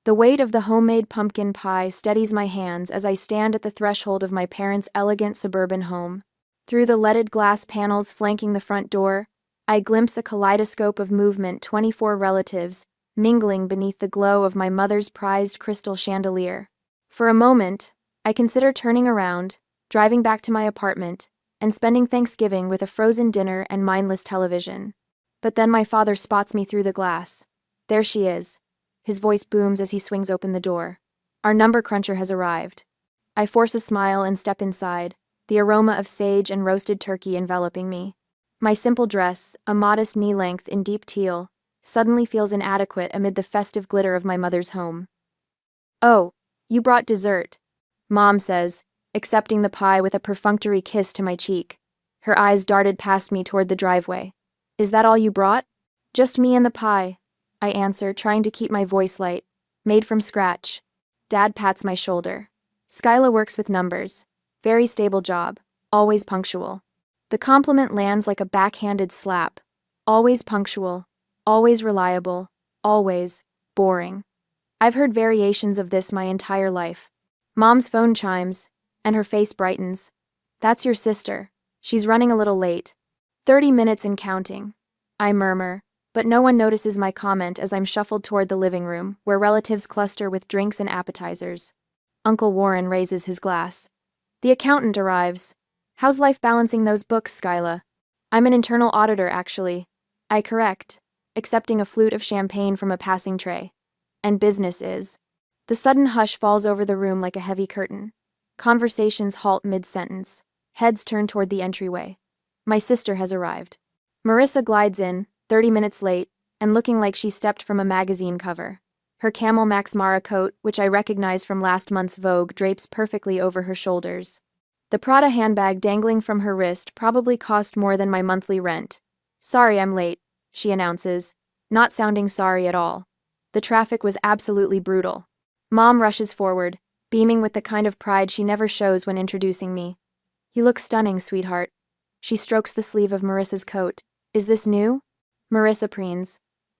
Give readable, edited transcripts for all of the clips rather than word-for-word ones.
The weight of the homemade pumpkin pie steadies my hands as I stand at the threshold of my parents' elegant suburban home. Through the leaded glass panels flanking the front door, I glimpse a kaleidoscope of movement, 24 relatives, mingling beneath the glow of my mother's prized crystal chandelier. For a moment, I consider turning around, driving back to my apartment, and spending Thanksgiving with a frozen dinner and mindless television. But then my father spots me through the glass. There she is. His voice booms as he swings open the door. Our number cruncher has arrived. I force a smile and step inside, the aroma of sage and roasted turkey enveloping me. My simple dress, a modest knee length in deep teal, suddenly feels inadequate amid the festive glitter of my mother's home. "Oh, you brought dessert," Mom says, accepting the pie with a perfunctory kiss to my cheek. Her eyes darted past me toward the driveway. "Is that all you brought?" "Just me and the pie," I answer, trying to keep my voice light. "Made from scratch." Dad pats my shoulder. "Skyla works with numbers. Very stable job. Always punctual." The compliment lands like a backhanded slap. Always punctual. Always reliable. Always boring. I've heard variations of this my entire life. Mom's phone chimes, and her face brightens. "That's your sister. She's running a little late." 30 minutes and counting, I murmur, but no one notices my comment as I'm shuffled toward the living room, where relatives cluster with drinks and appetizers. Uncle Warren raises his glass. The accountant arrives. "How's life balancing those books, Skyla?" "I'm an internal auditor, actually," I correct, accepting a flute of champagne from a passing tray. "And business is." The sudden hush falls over the room like a heavy curtain. Conversations halt mid-sentence. Heads turn toward the entryway. My sister has arrived. Marissa glides in, 30 minutes late, and looking like she stepped from a magazine cover. Her camel Max Mara coat, which I recognize from last month's Vogue, drapes perfectly over her shoulders. The Prada handbag dangling from her wrist probably cost more than my monthly rent. "Sorry I'm late," she announces, not sounding sorry at all. The traffic was absolutely brutal. Mom rushes forward, beaming with the kind of pride she never shows when introducing me. "You look stunning, sweetheart." She strokes the sleeve of Marissa's coat. "Is this new?" Marissa preens.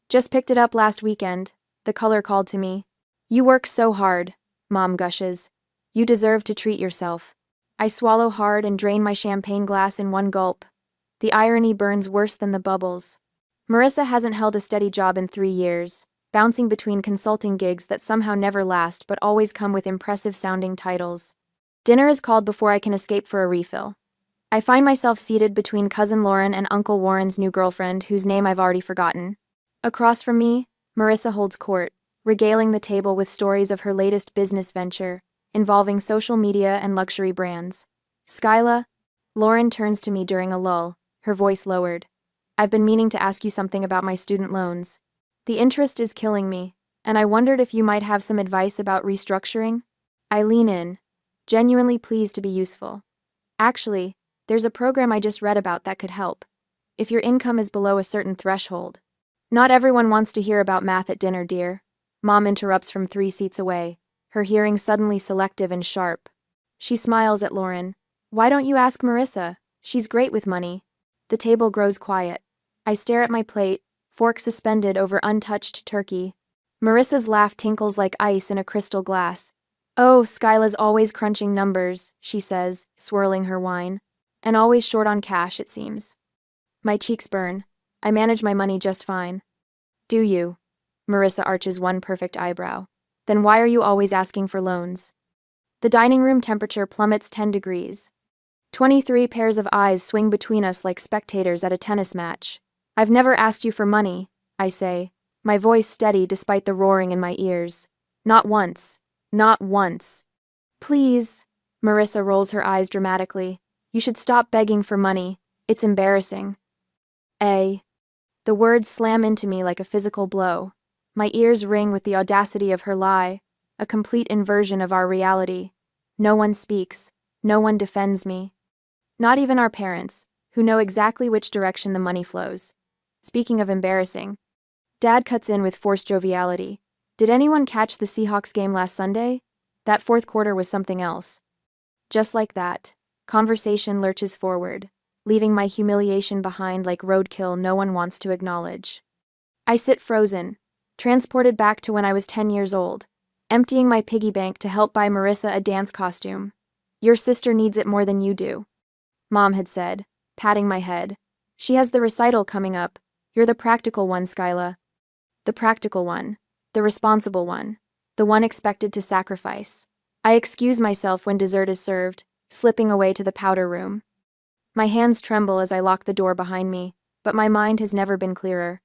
"Just picked it up last weekend," the color called to me. "You work so hard," Mom gushes. "You deserve to treat yourself." I swallow hard and drain my champagne glass in one gulp. The irony burns worse than the bubbles. Marissa hasn't held a steady job in 3 years, bouncing between consulting gigs that somehow never last but always come with impressive-sounding titles. Dinner is called before I can escape for a refill. I find myself seated between Cousin Lauren and Uncle Warren's new girlfriend, whose name I've already forgotten. Across from me, Marissa holds court, regaling the table with stories of her latest business venture, involving social media and luxury brands. "Skyla," Lauren turns to me during a lull, her voice lowered. "I've been meaning to ask you something about my student loans. The interest is killing me, and I wondered if you might have some advice about restructuring." I lean in, genuinely pleased to be useful. "Actually, there's a program I just read about that could help. If your income is below a certain threshold." "Not everyone wants to hear about math at dinner, dear," Mom interrupts from 3 seats away, her hearing suddenly selective and sharp. She smiles at Lauren. "Why don't you ask Marissa? She's great with money." The table grows quiet. I stare at my plate, fork suspended over untouched turkey. Marissa's laugh tinkles like ice in a crystal glass. "Oh, Skyla's always crunching numbers," she says, swirling her wine. "And always short on cash, it seems." My cheeks burn. I manage my money just fine. "Do you?" Marissa arches one perfect eyebrow. "Then why are you always asking for loans?" The dining room temperature plummets 10 degrees. 23 pairs of eyes swing between us like spectators at a tennis match. "I've never asked you for money," I say, my voice steady despite the roaring in my ears. "Not once. Not once." "Please," Marissa rolls her eyes dramatically. "You should stop begging for money. It's embarrassing." The words slam into me like a physical blow. My ears ring with the audacity of her lie, a complete inversion of our reality. No one speaks. No one defends me. Not even our parents, who know exactly which direction the money flows. Speaking of embarrassing, Dad cuts in with forced joviality. "Did anyone catch the Seahawks game last Sunday? That fourth quarter was something else." Just like that, conversation lurches forward, leaving my humiliation behind like roadkill no one wants to acknowledge. I sit frozen, transported back to when I was 10 years old, emptying my piggy bank to help buy Marissa a dance costume. Your sister needs it more than you do, Mom had said, patting my head. She has the recital coming up. You're the practical one, Skyla. The practical one. The responsible one. The one expected to sacrifice. I excuse myself when dessert is served, slipping away to the powder room. My hands tremble as I lock the door behind me, but my mind has never been clearer.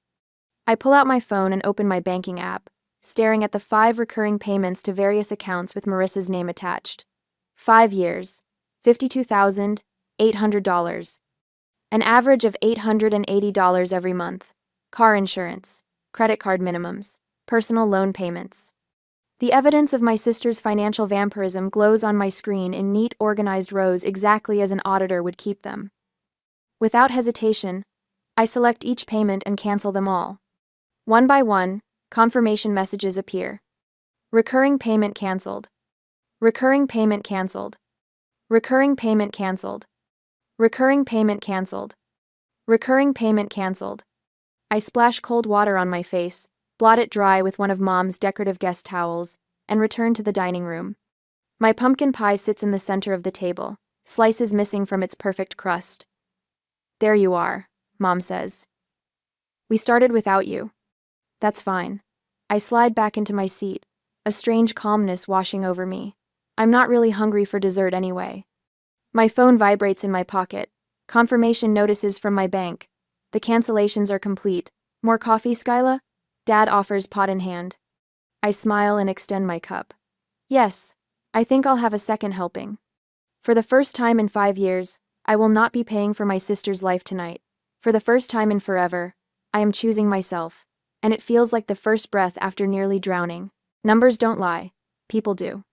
I pull out my phone and open my banking app, staring at the 5 recurring payments to various accounts with Marissa's name attached. 5 years. $52,800. An average of $880 every month. Car insurance. Credit card minimums. Personal loan payments. The evidence of my sister's financial vampirism glows on my screen in neat, organized rows exactly as an auditor would keep them. Without hesitation, I select each payment and cancel them all. One by one, confirmation messages appear. Recurring payment canceled. Recurring payment canceled. Recurring payment canceled. Recurring payment canceled. Recurring payment canceled. I splash cold water on my face, blot it dry with one of Mom's decorative guest towels, and return to the dining room. My pumpkin pie sits in the center of the table, slices missing from its perfect crust. There you are, Mom says. We started without you. That's fine. I slide back into my seat, a strange calmness washing over me. I'm not really hungry for dessert anyway. My phone vibrates in my pocket. Confirmation notices from my bank. The cancellations are complete. More coffee, Skyla? Dad offers pot in hand. I smile and extend my cup. Yes, I think I'll have a second helping. For the first time in 5 years, I will not be paying for my sister's life tonight. For the first time in forever, I am choosing myself, and it feels like the first breath after nearly drowning. Numbers don't lie. People do.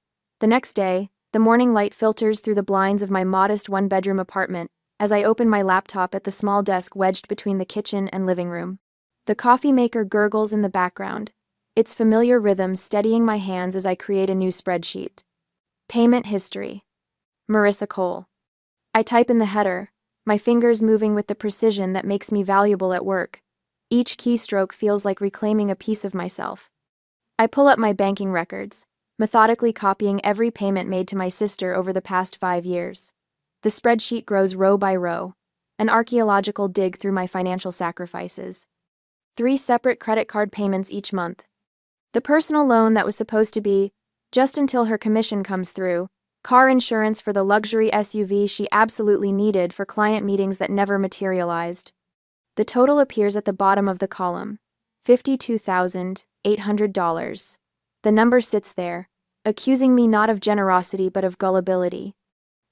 The next day, the morning light filters through the blinds of my modest one-bedroom apartment as I open my laptop at the small desk wedged between the kitchen and living room. The coffee maker gurgles in the background, its familiar rhythm steadying my hands as I create a new spreadsheet. Payment history. Marissa Cole. I type in the header, my fingers moving with the precision that makes me valuable at work. Each keystroke feels like reclaiming a piece of myself. I pull up my banking records, methodically copying every payment made to my sister over the past 5 years. The spreadsheet grows row by row, an archaeological dig through my financial sacrifices. 3 separate credit card payments each month. The personal loan that was supposed to be, just until her commission comes through, car insurance for the luxury SUV she absolutely needed for client meetings that never materialized. The total appears at the bottom of the column, $52,800. The number sits there, accusing me not of generosity but of gullibility.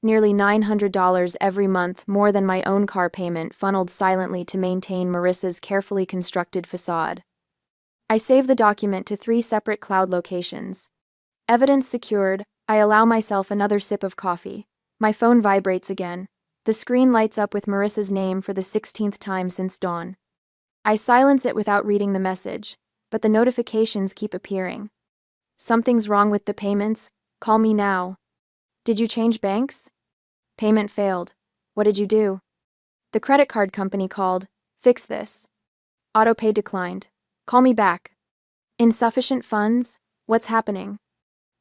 Nearly $900 every month, more than my own car payment, funneled silently to maintain Marissa's carefully constructed facade. I save the document to 3 separate cloud locations. Evidence secured, I allow myself another sip of coffee. My phone vibrates again. The screen lights up with Marissa's name for the 16th time since dawn. I silence it without reading the message, but the notifications keep appearing. Something's wrong with the payments. Call me now. Did you change banks? Payment failed. What did you do? The credit card company called. Fix this. Autopay declined. Call me back. Insufficient funds? What's happening?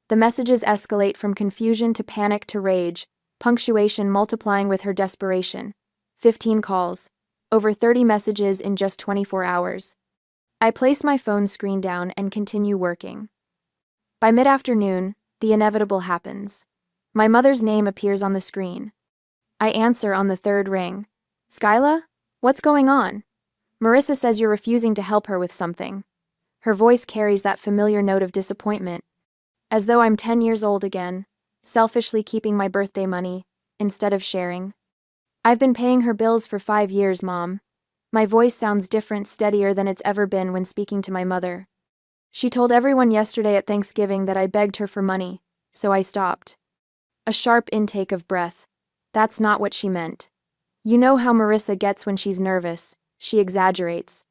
The messages escalate from confusion to panic to rage, punctuation multiplying with her desperation. 15 calls. Over 30 messages in just 24 hours. I place my phone screen down and continue working. By mid-afternoon, the inevitable happens. My mother's name appears on the screen. I answer on the 3rd ring. Skyla? What's going on? Marissa says you're refusing to help her with something. Her voice carries that familiar note of disappointment, as though I'm 10 years old again, selfishly keeping my birthday money, instead of sharing. I've been paying her bills for 5 years, Mom. My voice sounds different, steadier than it's ever been when speaking to my mother. She told everyone yesterday at Thanksgiving that I begged her for money, so I stopped. A sharp intake of breath. That's not what she meant. You know how Marissa gets when she's nervous. She exaggerates.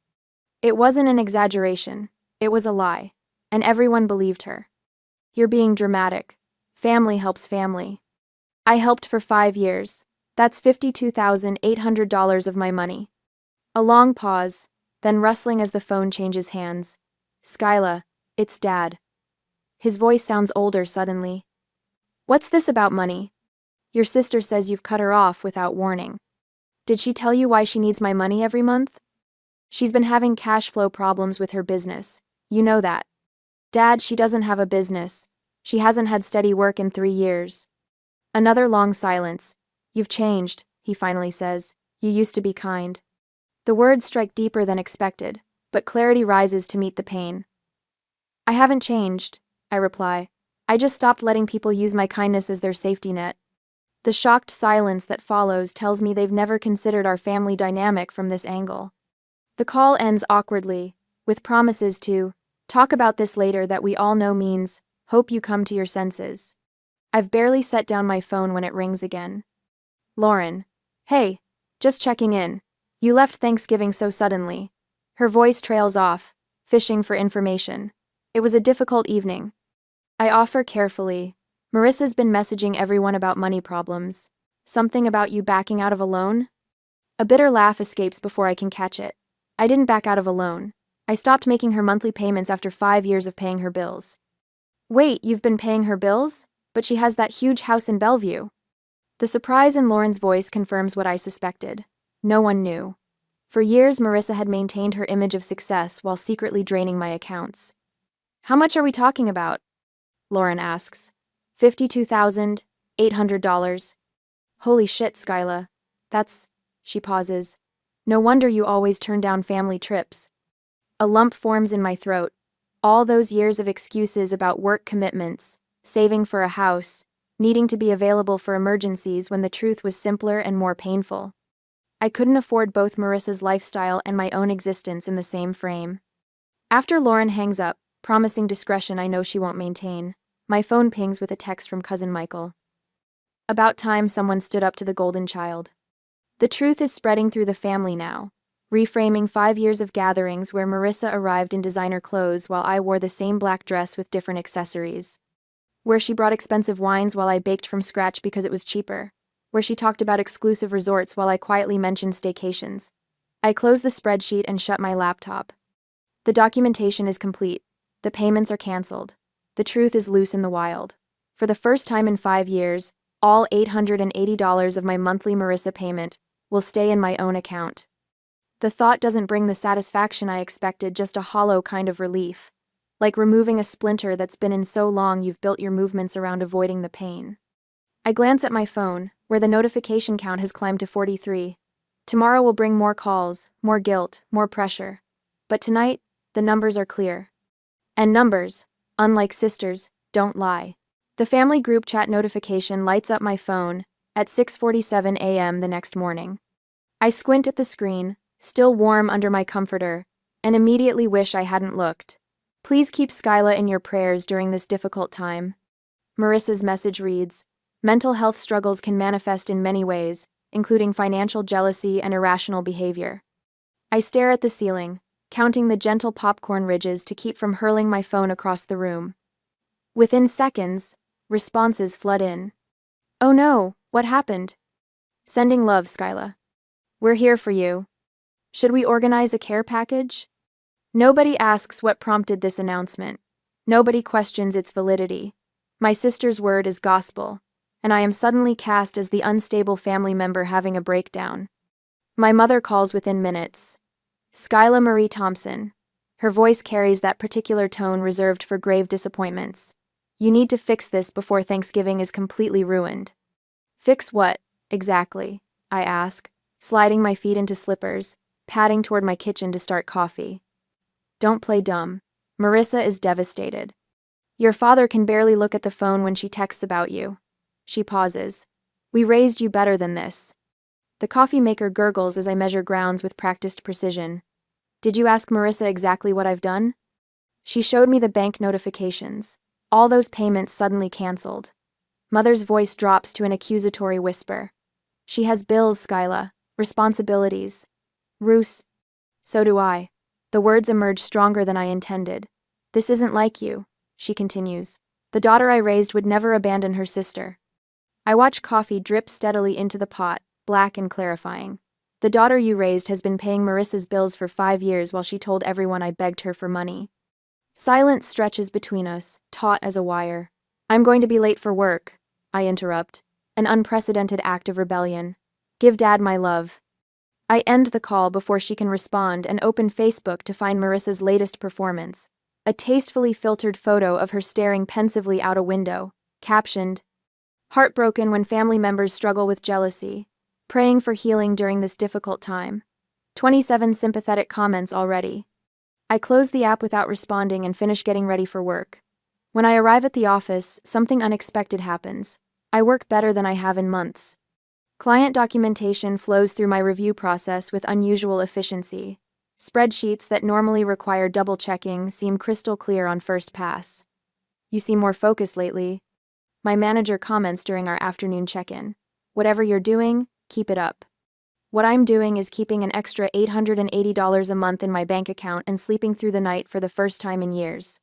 It wasn't an exaggeration. It was a lie. And everyone believed her. You're being dramatic. Family helps family. I helped for 5 years. That's $52,800 of my money. A long pause, then rustling as the phone changes hands. Skyla, it's Dad. His voice sounds older suddenly. What's this about money? Your sister says you've cut her off without warning. Did she tell you why she needs my money every month? She's been having cash flow problems with her business. You know that. Dad, she doesn't have a business. She hasn't had steady work in 3 years. Another long silence. You've changed, he finally says. You used to be kind. The words strike deeper than expected, but clarity rises to meet the pain. I haven't changed, I reply. I just stopped letting people use my kindness as their safety net. The shocked silence that follows tells me they've never considered our family dynamic from this angle. The call ends awkwardly, with promises to talk about this later that we all know means, hope you come to your senses. I've barely set down my phone when it rings again. Lauren. Hey, just checking in. You left Thanksgiving so suddenly. Her voice trails off, fishing for information. It was a difficult evening. I offer carefully. Marissa's been messaging everyone about money problems. Something about you backing out of a loan? A bitter laugh escapes before I can catch it. I didn't back out of a loan. I stopped making her monthly payments after 5 years of paying her bills. Wait, you've been paying her bills? But she has that huge house in Bellevue. The surprise in Lauren's voice confirms what I suspected. No one knew. For years, Marissa had maintained her image of success while secretly draining my accounts. How much are we talking about? Lauren asks. $52,800. Holy shit, Skyla. She pauses. No wonder you always turn down family trips. A lump forms in my throat. All those years of excuses about work commitments, saving for a house, needing to be available for emergencies when the truth was simpler and more painful. I couldn't afford both Marissa's lifestyle and my own existence in the same frame. After Lauren hangs up, promising discretion I know she won't maintain, my phone pings with a text from cousin Michael. About time someone stood up to the golden child. The truth is spreading through the family now, reframing 5 years of gatherings where Marissa arrived in designer clothes while I wore the same black dress with different accessories. Where she brought expensive wines while I baked from scratch because it was cheaper. Where she talked about exclusive resorts while I quietly mentioned staycations. I closed the spreadsheet and shut my laptop. The documentation is complete. The payments are canceled. The truth is loose in the wild. For the first time in 5 years, all $880 of my monthly Marissa payment will stay in my own account. The thought doesn't bring the satisfaction I expected, just a hollow kind of relief. Like removing a splinter that's been in so long you've built your movements around avoiding the pain. I glance at my phone, where the notification count has climbed to 43. Tomorrow will bring more calls, more guilt, more pressure. But tonight, the numbers are clear. And numbers, unlike sisters, don't lie. The family group chat notification lights up my phone at 6:47 a.m. the next morning. I squint at the screen, still warm under my comforter, and immediately wish I hadn't looked. Please keep Skyla in your prayers during this difficult time. Marissa's message reads, mental health struggles can manifest in many ways, including financial jealousy and irrational behavior. I stare at the ceiling, counting the gentle popcorn ridges to keep from hurling my phone across the room. Within seconds, responses flood in. Oh no, what happened? Sending love, Skyla. We're here for you. Should we organize a care package? Nobody asks what prompted this announcement. Nobody questions its validity. My sister's word is gospel, and I am suddenly cast as the unstable family member having a breakdown. My mother calls within minutes. Skyla Marie Thompson. Her voice carries that particular tone reserved for grave disappointments. You need to fix this before Thanksgiving is completely ruined. Fix what, exactly? I ask, sliding my feet into slippers, padding toward my kitchen to start coffee. Don't play dumb. Marissa is devastated. Your father can barely look at the phone when she texts about you. She pauses. We raised you better than this. The coffee maker gurgles as I measure grounds with practiced precision. Did you ask Marissa exactly what I've done? She showed me the bank notifications. All those payments suddenly canceled. Mother's voice drops to an accusatory whisper. She has bills, Skyla. Responsibilities. Roos. So do I. The words emerge stronger than I intended. This isn't like you, she continues. The daughter I raised would never abandon her sister. I watch coffee drip steadily into the pot, black and clarifying. The daughter you raised has been paying Marissa's bills for 5 years while she told everyone I begged her for money. Silence stretches between us, taut as a wire. I'm going to be late for work, I interrupt. An unprecedented act of rebellion. Give Dad my love. I end the call before she can respond and open Facebook to find Marissa's latest performance. A tastefully filtered photo of her staring pensively out a window, captioned, "Heartbroken when family members struggle with jealousy. Praying for healing during this difficult time." 27 sympathetic comments already. I close the app without responding and finish getting ready for work. When I arrive at the office, something unexpected happens. I work better than I have in months. Client documentation flows through my review process with unusual efficiency. Spreadsheets that normally require double-checking seem crystal clear on first pass. "You seem more focused lately," my manager comments during our afternoon check-in. "Whatever you're doing, keep it up." What I'm doing is keeping an extra $880 a month in my bank account and sleeping through the night for the first time in years.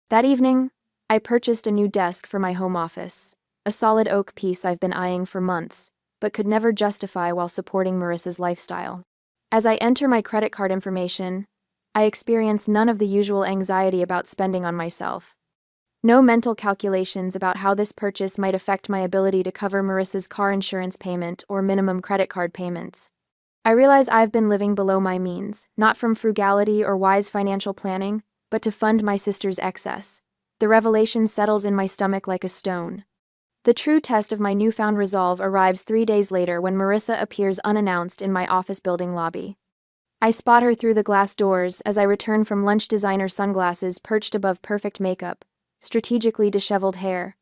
That evening, I purchased a new desk for my home office, a solid oak piece I've been eyeing for months, but could never justify while supporting Marissa's lifestyle. As I enter my credit card information, I experience none of the usual anxiety about spending on myself. No mental calculations about how this purchase might affect my ability to cover Marissa's car insurance payment or minimum credit card payments. I realize I've been living below my means, not from frugality or wise financial planning, but to fund my sister's excess. The revelation settles in my stomach like a stone. The true test of my newfound resolve arrives 3 days later when Marissa appears unannounced in my office building lobby. I spot her through the glass doors as I return from lunch, designer sunglasses perched above perfect makeup, strategically disheveled hair,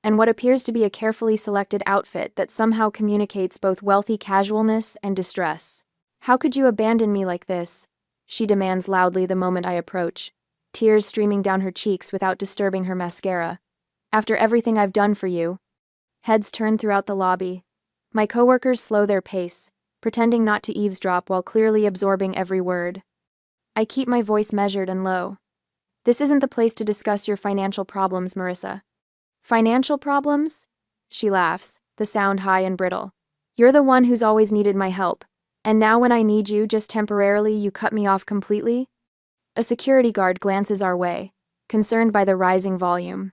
and what appears to be a carefully selected outfit that somehow communicates both wealthy casualness and distress. "How could you abandon me like this?" she demands loudly the moment I approach, tears streaming down her cheeks without disturbing her mascara. "After everything I've done for you." Heads turn throughout the lobby. My coworkers slow their pace, pretending not to eavesdrop while clearly absorbing every word. I keep my voice measured and low. "This isn't the place to discuss your financial problems, Marissa." "Financial problems?" She laughs, the sound high and brittle. "You're the one who's always needed my help, and now when I need you just temporarily, you cut me off completely?" A security guard glances our way, concerned by the rising volume.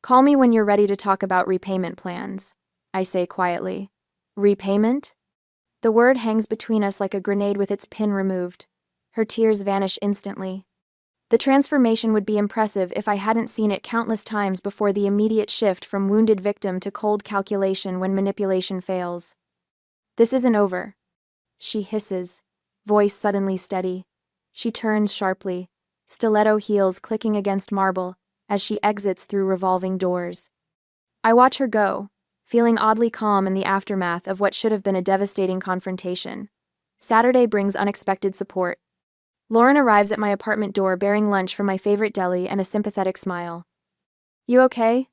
"Call me when you're ready to talk about repayment plans," I say quietly. "Repayment?" The word hangs between us like a grenade with its pin removed. Her tears vanish instantly. The transformation would be impressive if I hadn't seen it countless times before, the immediate shift from wounded victim to cold calculation when manipulation fails. "This isn't over," she hisses, voice suddenly steady. She turns sharply, stiletto heels clicking against marble, as she exits through revolving doors. I watch her go, feeling oddly calm in the aftermath of what should have been a devastating confrontation. Saturday brings unexpected support. Lauren arrives at my apartment door bearing lunch from my favorite deli and a sympathetic smile. "You okay?"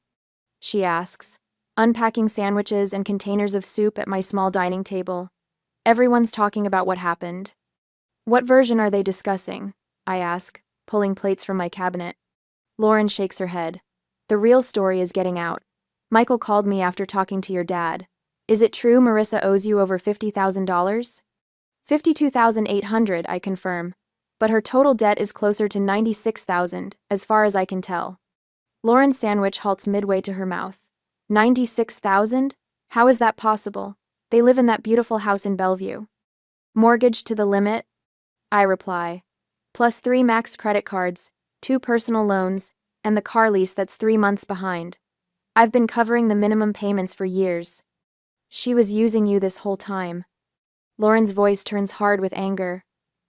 she asks, unpacking sandwiches and containers of soup at my small dining table. Everyone's talking about what happened. "What version are they discussing?" I ask, pulling plates from my cabinet. Lauren shakes her head. "The real story is getting out. Michael called me after talking to your dad. Is it true Marissa owes you over $50,000? $52,800, I confirm. But her total debt is closer to $96,000, as far as I can tell." Lauren's sandwich halts midway to her mouth. $96,000? How is that possible? They live in that beautiful house in Bellevue. "Mortgaged to the limit?" I reply. "Plus 3 maxed credit cards, 2 personal loans, and the car lease that's 3 months behind. I've been covering the minimum payments for years." "She was using you this whole time." Lauren's voice turns hard with anger,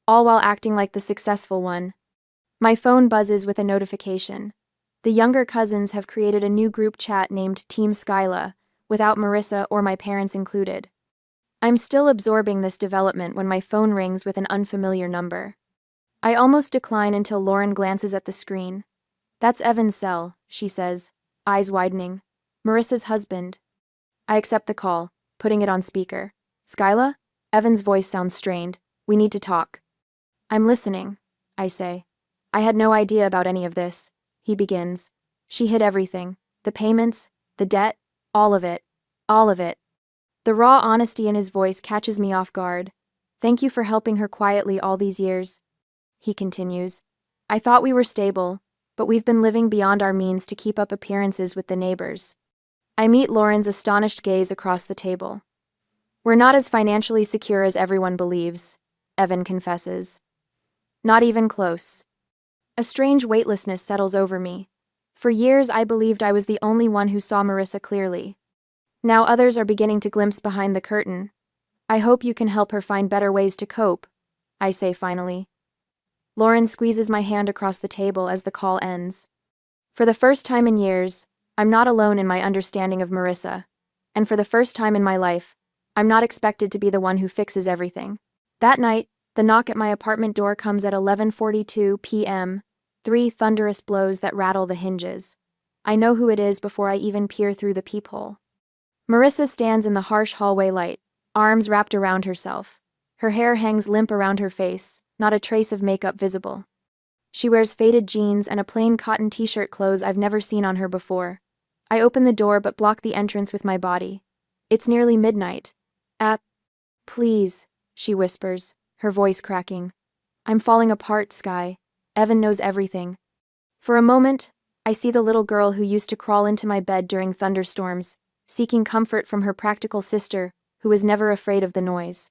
all while acting like the successful one. My phone buzzes with a notification. The younger cousins have created a new group chat named Team Skyla, without Marissa or my parents included. I'm still absorbing this development when my phone rings with an unfamiliar number. I almost decline until Lauren glances at the screen. "That's Evan's cell," she says, eyes widening. "Marissa's husband." I accept the call, putting it on speaker. "Skyla?" Evan's voice sounds strained. "We need to talk." "I'm listening," I say. "I had no idea about any of this," he begins. "She hid everything. The payments, the debt, all of it. All of it." The raw honesty in his voice catches me off guard. "Thank you for helping her quietly all these years," he continues. "I thought we were stable, but we've been living beyond our means to keep up appearances with the neighbors. I meet Lauren's astonished gaze across the table. We're not as financially secure as everyone believes, Evan confesses. Not even close. A strange weightlessness settles over me. For years I believed I was the only one who saw Marissa clearly. Now others are beginning to glimpse behind the curtain. I hope you can help her find better ways to cope, I say finally. Lauren squeezes my hand across the table as the call ends. For the first time in years, I'm not alone in my understanding of Marissa. And for the first time in my life, I'm not expected to be the one who fixes everything. That night, the knock at my apartment door comes at 11:42 p.m., 3 thunderous blows that rattle the hinges. I know who it is before I even peer through the peephole. Marissa stands in the harsh hallway light, arms wrapped around herself. Her hair hangs limp around her face, not a trace of makeup visible. She wears faded jeans and a plain cotton t-shirt, clothes I've never seen on her before. I open the door but block the entrance with my body. It's nearly midnight. Please, she whispers, her voice cracking. I'm falling apart, Sky. Evan knows everything. For a moment, I see the little girl who used to crawl into my bed during thunderstorms, seeking comfort from her practical sister, who was never afraid of the noise.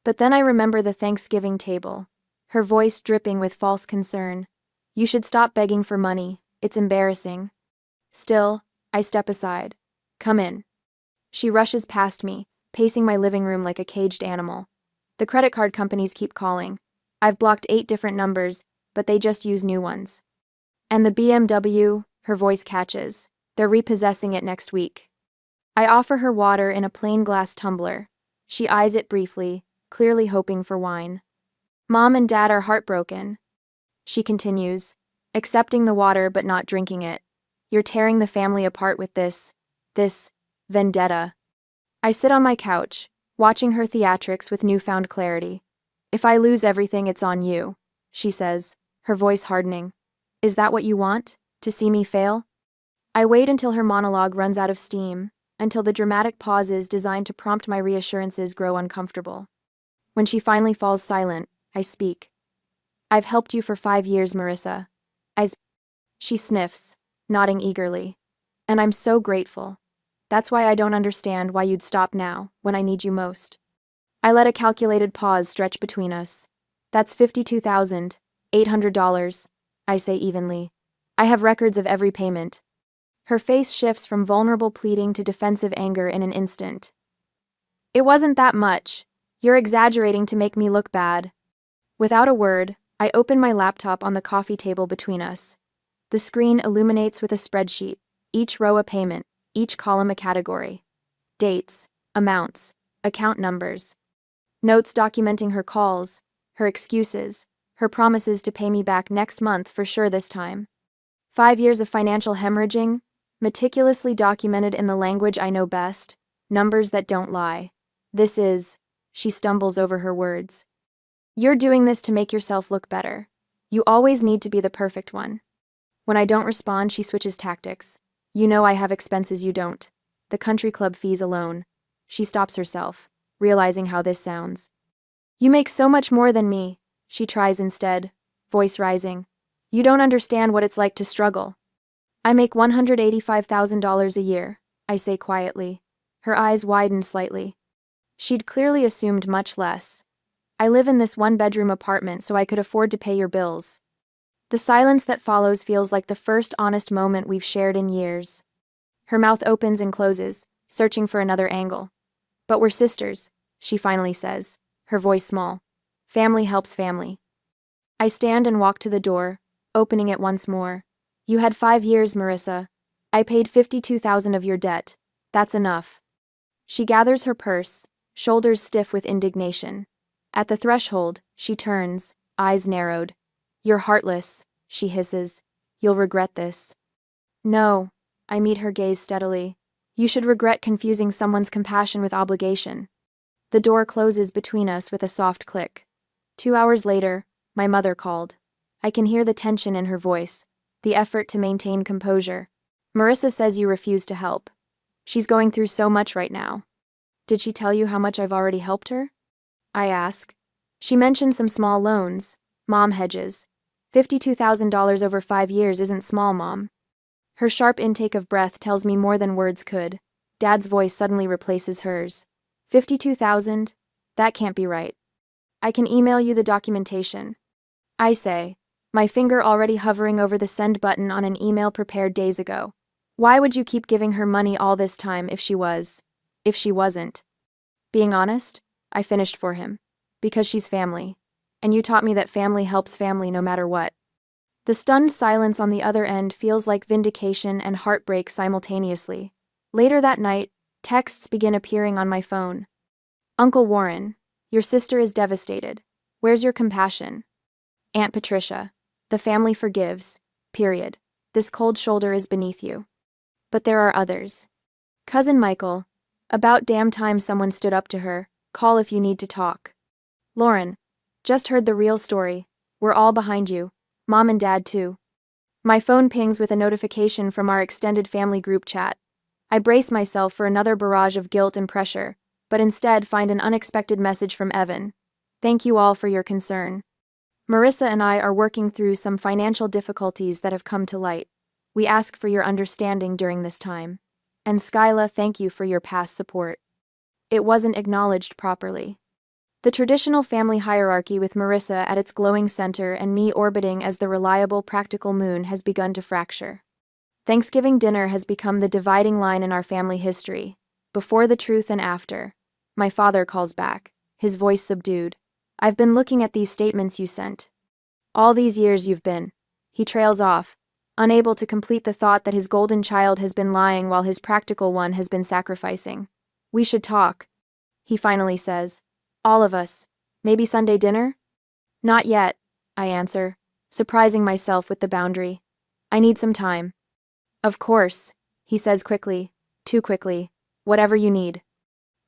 But then I remember the Thanksgiving table, her voice dripping with false concern. You should stop begging for money, it's embarrassing. Still, I step aside. Come in. She rushes past me, pacing my living room like a caged animal. The credit card companies keep calling. I've blocked 8 different numbers, but they just use new ones. And the BMW, her voice catches. They're repossessing it next week. I offer her water in a plain glass tumbler. She eyes it briefly, clearly hoping for wine. Mom and Dad are heartbroken. She continues, accepting the water but not drinking it. You're tearing the family apart with this vendetta. I sit on my couch, watching her theatrics with newfound clarity. If I lose everything, it's on you, she says, her voice hardening. Is that what you want? To see me fail? I wait until her monologue runs out of steam, until the dramatic pauses designed to prompt my reassurances grow uncomfortable. When she finally falls silent, I speak. I've helped you for 5 years, Marissa. She sniffs, nodding eagerly. And I'm so grateful. That's why I don't understand why you'd stop now, when I need you most. I let a calculated pause stretch between us. That's $52,800, I say evenly. I have records of every payment. Her face shifts from vulnerable pleading to defensive anger in an instant. It wasn't that much. You're exaggerating to make me look bad. Without a word, I open my laptop on the coffee table between us. The screen illuminates with a spreadsheet, each row a payment, each column a category. Dates, amounts, account numbers. Notes documenting her calls, her excuses, her promises to pay me back next month for sure this time. 5 years of financial hemorrhaging, meticulously documented in the language I know best, numbers that don't lie. This is, she stumbles over her words. You're doing this to make yourself look better. You always need to be the perfect one. When I don't respond, she switches tactics. You know I have expenses you don't. The country club fees alone. She stops herself, realizing how this sounds. You make so much more than me, she tries instead, voice rising. You don't understand what it's like to struggle. I make $185,000 a year, I say quietly. Her eyes widen slightly. She'd clearly assumed much less. I live in this 1-bedroom apartment so I could afford to pay your bills. The silence that follows feels like the first honest moment we've shared in years. Her mouth opens and closes, searching for another angle. But we're sisters, she finally says, her voice small. Family helps family. I stand and walk to the door, opening it once more. You had 5 years, Marissa. I paid $52,000 of your debt. That's enough. She gathers her purse, shoulders stiff with indignation. At the threshold, she turns, eyes narrowed. You're heartless, she hisses. You'll regret this. No, I meet her gaze steadily. You should regret confusing someone's compassion with obligation. The door closes between us with a soft click. 2 hours later, my mother called. I can hear the tension in her voice, the effort to maintain composure. Marissa says you refuse to help. She's going through so much right now. Did she tell you how much I've already helped her? I ask. She mentioned some small loans, mom hedges. $52,000 over 5 years isn't small, Mom. Her sharp intake of breath tells me more than words could. Dad's voice suddenly replaces hers. 52,000? That can't be right. I can email you the documentation. I say, my finger already hovering over the send button on an email prepared days ago. Why would you keep giving her money all this time if she wasn't? Being honest, I finished for him. Because she's family. And you taught me that family helps family no matter what. The stunned silence on the other end feels like vindication and heartbreak simultaneously. Later that night, texts begin appearing on my phone. Uncle Warren, your sister is devastated. Where's your compassion? Aunt Patricia, the family forgives. Period. This cold shoulder is beneath you. But there are others. Cousin Michael, about damn time someone stood up to her. Call if you need to talk. Lauren, just heard the real story. We're all behind you. Mom and Dad too. My phone pings with a notification from our extended family group chat. I brace myself for another barrage of guilt and pressure, but instead find an unexpected message from Evan. Thank you all for your concern. Marissa and I are working through some financial difficulties that have come to light. We ask for your understanding during this time. And Skyla, thank you for your past support. It wasn't acknowledged properly. The traditional family hierarchy with Marissa at its glowing center and me orbiting as the reliable, practical moon has begun to fracture. Thanksgiving dinner has become the dividing line in our family history. Before the truth and after. My father calls back, his voice subdued. I've been looking at these statements you sent. All these years you've been. He trails off, unable to complete the thought that his golden child has been lying while his practical one has been sacrificing. We should talk, he finally says. All of us. Maybe Sunday dinner? Not yet, I answer, surprising myself with the boundary. I need some time. Of course, he says quickly, too quickly. Whatever you need.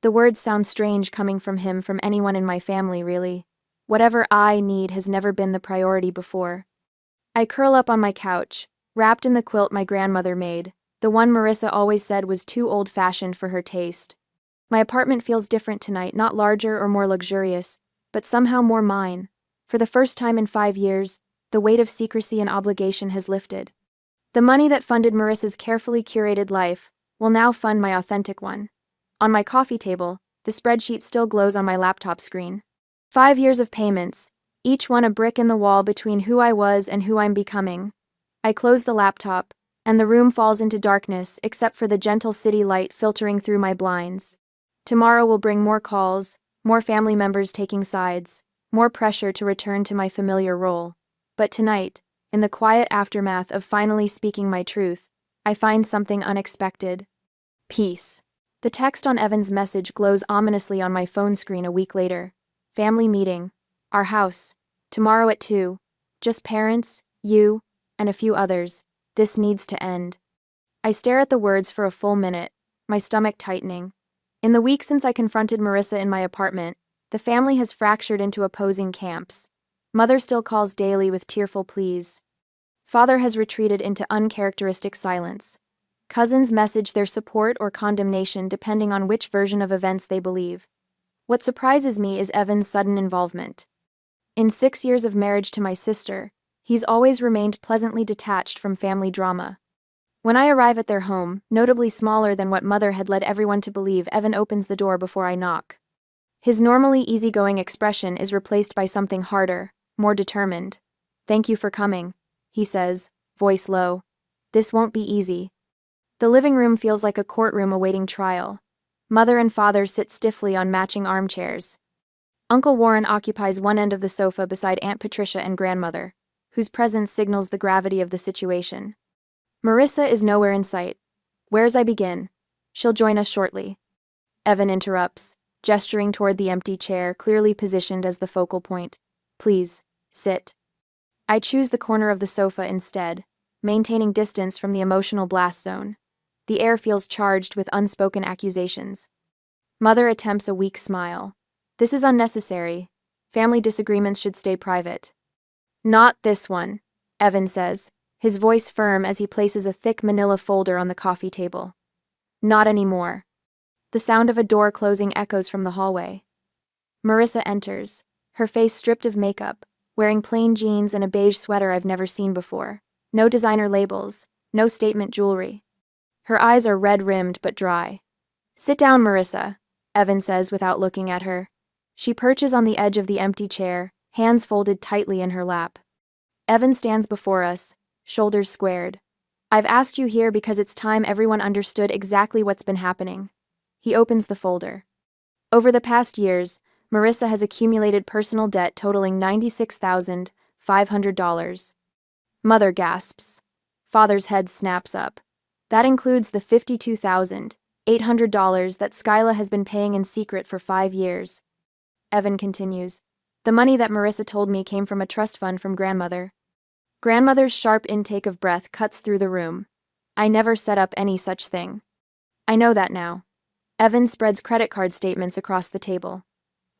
The words sound strange coming from him from anyone in my family, really. Whatever I need has never been the priority before. I curl up on my couch, wrapped in the quilt my grandmother made, the one Marissa always said was too old-fashioned for her taste. My apartment feels different tonight, not larger or more luxurious, but somehow more mine. For the first time in 5 years, the weight of secrecy and obligation has lifted. The money that funded Marissa's carefully curated life will now fund my authentic one. On my coffee table, the spreadsheet still glows on my laptop screen. 5 years of payments, each one a brick in the wall between who I was and who I'm becoming. I close the laptop, and the room falls into darkness except for the gentle city light filtering through my blinds. Tomorrow will bring more calls, more family members taking sides, more pressure to return to my familiar role. But tonight, in the quiet aftermath of finally speaking my truth, I find something unexpected. Peace. The text on Evan's message glows ominously on my phone screen a week later. Family meeting. Our house. Tomorrow at 2. Just parents, you, and a few others. This needs to end. I stare at the words for a full minute, my stomach tightening. In the week since I confronted Marissa in my apartment, the family has fractured into opposing camps. Mother still calls daily with tearful pleas. Father has retreated into uncharacteristic silence. Cousins message their support or condemnation depending on which version of events they believe. What surprises me is Evan's sudden involvement. In 6 years of marriage to my sister, he's always remained pleasantly detached from family drama. When I arrive at their home, notably smaller than what Mother had led everyone to believe, Evan opens the door before I knock. His normally easygoing expression is replaced by something harder, more determined. Thank you for coming, he says, voice low. This won't be easy. The living room feels like a courtroom awaiting trial. Mother and father sit stiffly on matching armchairs. Uncle Warren occupies one end of the sofa beside Aunt Patricia and grandmother, whose presence signals the gravity of the situation. Marissa is nowhere in sight. Where's I begin? She'll join us shortly. Evan interrupts, gesturing toward the empty chair, clearly positioned as the focal point. Please, sit. I choose the corner of the sofa instead, maintaining distance from the emotional blast zone. The air feels charged with unspoken accusations. Mother attempts a weak smile. This is unnecessary. Family disagreements should stay private. Not this one, Evan says, his voice firm as he places a thick manila folder on the coffee table. Not anymore. The sound of a door closing echoes from the hallway. Marissa enters, her face stripped of makeup, wearing plain jeans and a beige sweater I've never seen before. No designer labels, no statement jewelry. Her eyes are red-rimmed but dry. "Sit down, Marissa," Evan says without looking at her. She perches on the edge of the empty chair, hands folded tightly in her lap. Evan stands before us, shoulders squared. "I've asked you here because it's time everyone understood exactly what's been happening." He opens the folder. Over the past years, Marissa has accumulated personal debt totaling $96,500. Mother gasps. Father's head snaps up. That includes the $52,800 that Skyla has been paying in secret for 5 years. Evan continues. "The money that Marissa told me came from a trust fund from grandmother." Grandmother's sharp intake of breath cuts through the room. "I never set up any such thing." "I know that now." Evan spreads credit card statements across the table.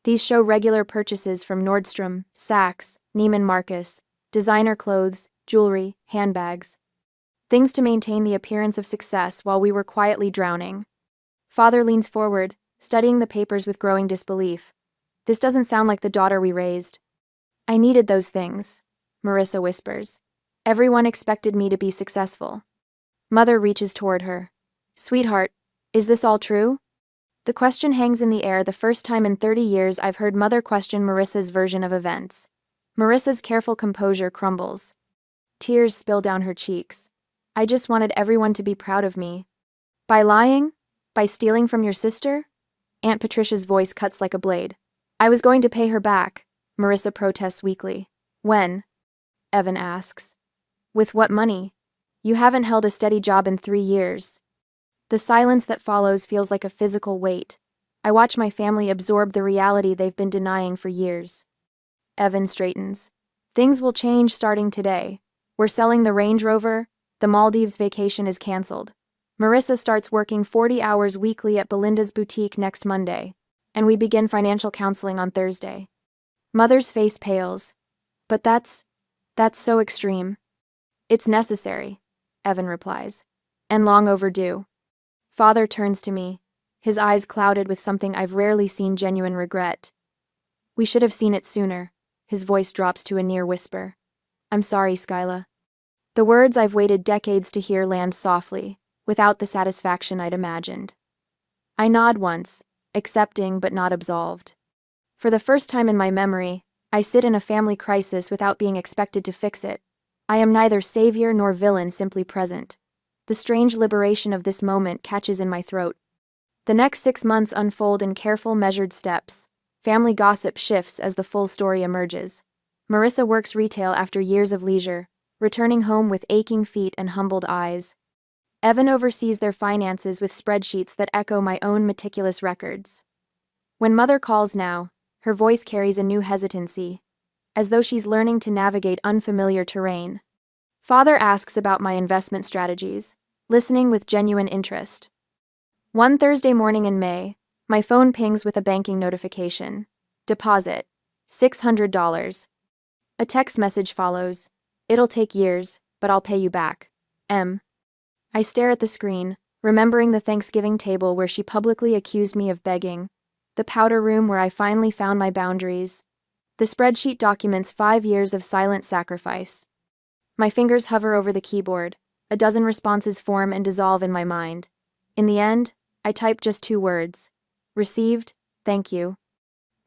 These show regular purchases from Nordstrom, Saks, Neiman Marcus, designer clothes, jewelry, handbags. Things to maintain the appearance of success while we were quietly drowning. Father leans forward, studying the papers with growing disbelief. "This doesn't sound like the daughter we raised." "I needed those things," Marissa whispers. "Everyone expected me to be successful." Mother reaches toward her. "Sweetheart, is this all true?" The question hangs in the air, the first time in 30 years I've heard Mother question Marissa's version of events. Marissa's careful composure crumbles. Tears spill down her cheeks. "I just wanted everyone to be proud of me." "By lying? By stealing from your sister?" Aunt Patricia's voice cuts like a blade. "I was going to pay her back," Marissa protests weakly. "When?" Evan asks. "With what money? You haven't held a steady job in 3 years." The silence that follows feels like a physical weight. I watch my family absorb the reality they've been denying for years. Evan straightens. "Things will change starting today. We're selling the Range Rover, the Maldives vacation is canceled. Marissa starts working 40 hours weekly at Belinda's boutique next Monday, and we begin financial counseling on Thursday." Mother's face pales. "But that's so extreme." "It's necessary," Evan replies. "And long overdue." Father turns to me, his eyes clouded with something I've rarely seen: genuine regret. "We should have seen it sooner." His voice drops to a near whisper. "I'm sorry, Skyla." The words I've waited decades to hear land softly, without the satisfaction I'd imagined. I nod once, accepting but not absolved. For the first time in my memory, I sit in a family crisis without being expected to fix it. I am neither savior nor villain, simply present. The strange liberation of this moment catches in my throat. The next 6 months unfold in careful, measured steps. Family gossip shifts as the full story emerges. Marissa works retail after years of leisure, returning home with aching feet and humbled eyes. Evan oversees their finances with spreadsheets that echo my own meticulous records. When Mother calls now, her voice carries a new hesitancy, as though she's learning to navigate unfamiliar terrain. Father asks about my investment strategies, listening with genuine interest. One Thursday morning in May, my phone pings with a banking notification. Deposit, $600. A text message follows. "It'll take years, but I'll pay you back. M." I stare at the screen, remembering the Thanksgiving table where she publicly accused me of begging, the powder room where I finally found my boundaries. The spreadsheet documents 5 years of silent sacrifice. My fingers hover over the keyboard, a dozen responses form and dissolve in my mind. In the end, I type just 2 words. Received, thank you.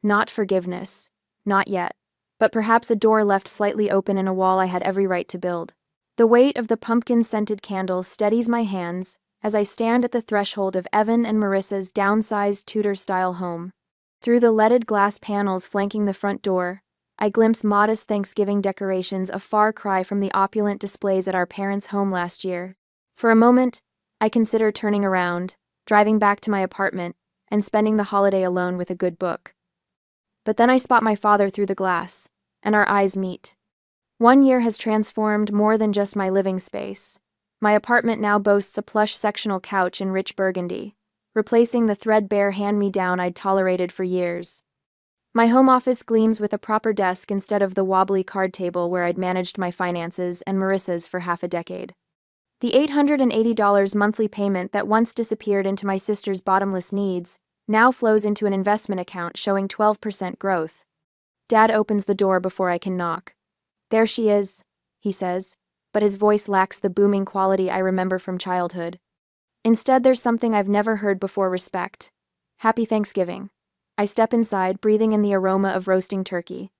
Not forgiveness. Not yet. But perhaps a door left slightly open in a wall I had every right to build. The weight of the pumpkin-scented candle steadies my hands as I stand at the threshold of Evan and Marissa's downsized Tudor-style home. Through the leaded glass panels flanking the front door, I glimpse modest Thanksgiving decorations, a far cry from the opulent displays at our parents' home last year. For a moment, I consider turning around, driving back to my apartment, and spending the holiday alone with a good book. But then I spot my father through the glass, and our eyes meet. 1 year has transformed more than just my living space. My apartment now boasts a plush sectional couch in rich burgundy, replacing the threadbare hand-me-down I'd tolerated for years. My home office gleams with a proper desk instead of the wobbly card table where I'd managed my finances and Marissa's for half a decade. The $880 monthly payment that once disappeared into my sister's bottomless needs now flows into an investment account showing 12% growth. Dad opens the door before I can knock. There she is, he says, but his voice lacks the booming quality I remember from childhood. Instead, there's something I've never heard before: respect. Happy Thanksgiving. I step inside, breathing in the aroma of roasting turkey.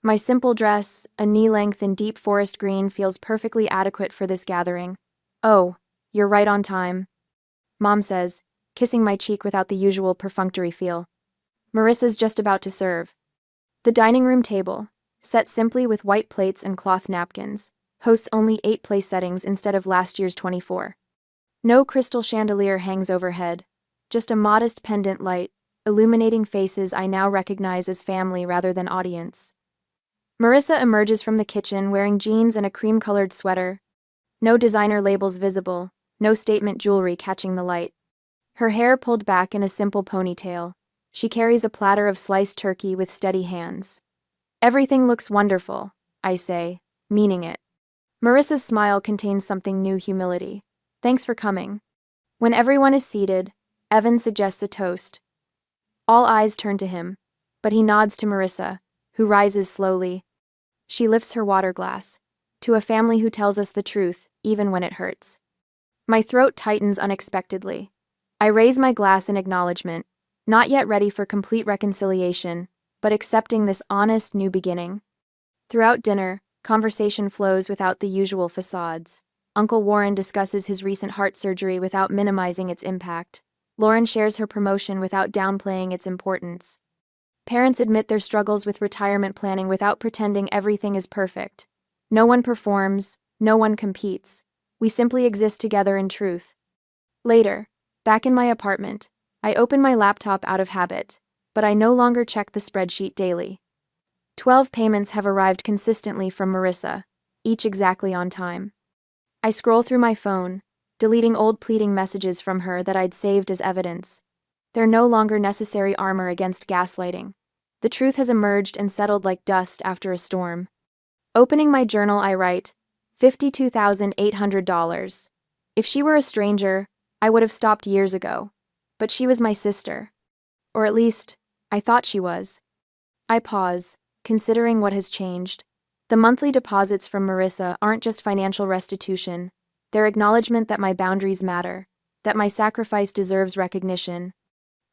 My simple dress, a knee-length in deep forest green, feels perfectly adequate for this gathering. Oh, you're right on time, Mom says, kissing my cheek without the usual perfunctory feel. Marissa's just about to serve. The dining room table, set simply with white plates and cloth napkins, hosts only 8 place settings instead of last year's 24. No crystal chandelier hangs overhead, just a modest pendant light, illuminating faces I now recognize as family rather than audience. Marissa emerges from the kitchen wearing jeans and a cream-colored sweater. No designer labels visible, no statement jewelry catching the light. Her hair pulled back in a simple ponytail. She carries a platter of sliced turkey with steady hands. Everything looks wonderful, I say, meaning it. Marissa's smile contains something new: humility. Thanks for coming. When everyone is seated, Evan suggests a toast. All eyes turn to him, but he nods to Marissa, who rises slowly. She lifts her water glass. To a family who tells us the truth, even when it hurts. My throat tightens unexpectedly. I raise my glass in acknowledgement, not yet ready for complete reconciliation, but accepting this honest new beginning. Throughout dinner, conversation flows without the usual facades. Uncle Warren discusses his recent heart surgery without minimizing its impact. Lauren shares her promotion without downplaying its importance. Parents admit their struggles with retirement planning without pretending everything is perfect. No one performs, no one competes. We simply exist together in truth. Later, back in my apartment, I open my laptop out of habit, but I no longer check the spreadsheet daily. 12 payments have arrived consistently from Marissa, each exactly on time. I scroll through my phone, deleting old pleading messages from her that I'd saved as evidence. They're no longer necessary armor against gaslighting. The truth has emerged and settled like dust after a storm. Opening my journal, I write, $52,800. If she were a stranger, I would have stopped years ago. But she was my sister. Or at least, I thought she was. I pause, considering what has changed. The monthly deposits from Marissa aren't just financial restitution. They're acknowledgement that my boundaries matter, that my sacrifice deserves recognition.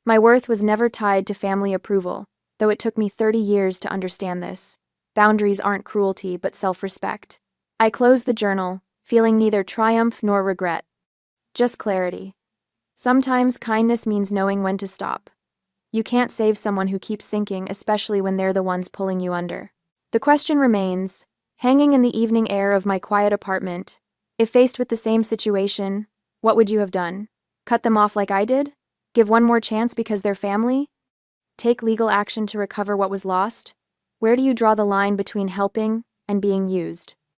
My worth was never tied to family approval, though it took me 30 years to understand this. Boundaries aren't cruelty, but self-respect. I close the journal, feeling neither triumph nor regret. Just clarity. Sometimes kindness means knowing when to stop. You can't save someone who keeps sinking, especially when they're the ones pulling you under. The question remains, hanging in the evening air of my quiet apartment, if faced with the same situation, what would you have done? Cut them off like I did? Give one more chance because they're family? Take legal action to recover what was lost? Where do you draw the line between helping and being used?